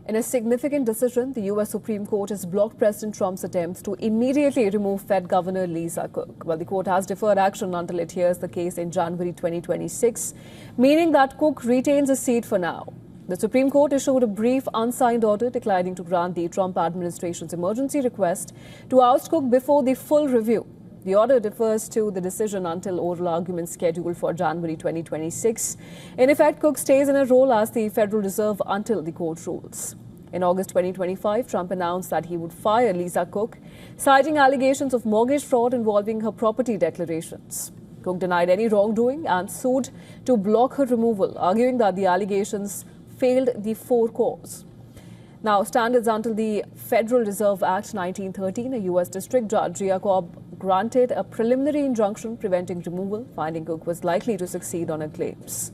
In a significant decision, the U.S. Supreme Court has blocked President Trump's attempts to immediately remove Fed Governor Lisa Cook. Well, the court has deferred action until it hears the case in January 2026, meaning that Cook retains a seat for now. The Supreme Court issued a brief unsigned order declining to grant the Trump administration's emergency request to oust Cook before the full review. The order defers to the decision until oral arguments scheduled for January 2026. In effect, Cook stays in a role as the Federal Reserve until the court rules. In August 2025, Trump announced that he would fire Lisa Cook, citing allegations of mortgage fraud involving her property declarations. Cook denied any wrongdoing and sued to block her removal, arguing that the allegations failed the four cause. Now, standards until the Federal Reserve Act 1913, a U.S. District Judge Jacob granted a preliminary injunction preventing removal, finding Cook was likely to succeed on her claims.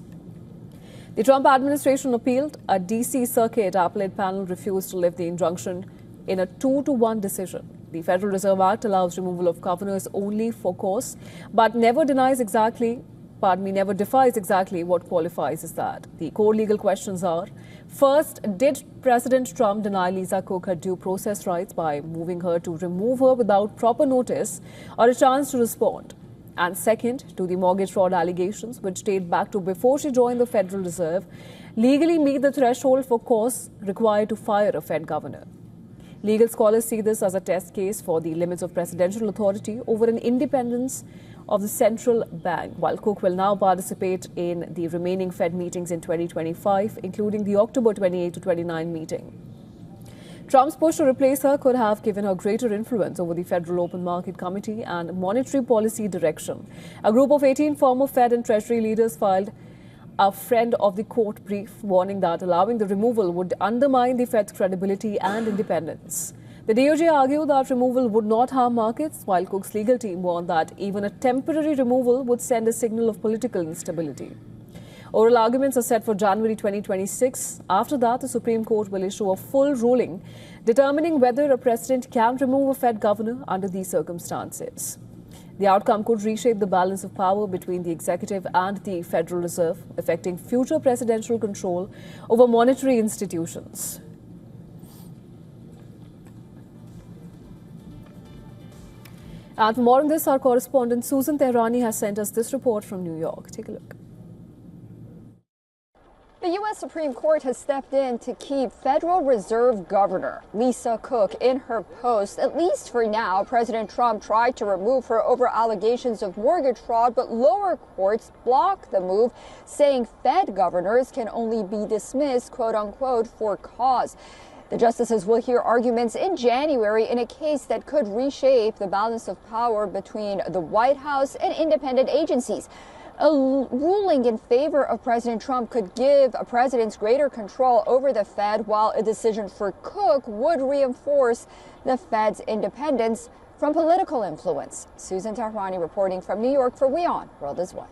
The Trump administration appealed. A D.C. Circuit appellate panel refused to lift the injunction in a 2-1 decision. The Federal Reserve Act allows removal of governors only for cause, but never defines exactly what qualifies as that. The core legal questions are: first, did President Trump deny Lisa Cook her due process rights by moving her to remove her without proper notice or a chance to respond? And second, do the mortgage fraud allegations, which date back to before she joined the Federal Reserve, legally meet the threshold for cause required to fire a Fed governor? Legal scholars see this as a test case for the limits of presidential authority over an independence of the central bank, while Cook will now participate in the remaining Fed meetings in 2025, including the October 28 to 29 meeting. Trump's push to replace her could have given her greater influence over the Federal Open Market Committee and monetary policy direction. A group of 18 former Fed and Treasury leaders filed a friend of the court brief, warning that allowing the removal would undermine the Fed's credibility and independence. The DOJ argued that removal would not harm markets, while Cook's legal team warned that even a temporary removal would send a signal of political instability. Oral arguments are set for January 2026. After that, the Supreme Court will issue a full ruling determining whether a president can remove a Fed governor under these circumstances. The outcome could reshape the balance of power between the executive and the Federal Reserve, affecting future presidential control over monetary institutions. And for more on this, our correspondent Susan Tehrani has sent us this report from New York. Take a look. The U.S. Supreme Court has stepped in to keep Federal Reserve Governor Lisa Cook in her post, at least for now. President Trump tried to remove her over allegations of mortgage fraud, but lower courts blocked the move, saying Fed governors can only be dismissed, quote unquote, for cause. The justices will hear arguments in January in a case that could reshape the balance of power between the White House and independent agencies. A ruling in favor of President Trump could give presidents greater control over the Fed, while a decision for Cook would reinforce the Fed's independence from political influence. Susan Tehrani reporting from New York for WION World is One.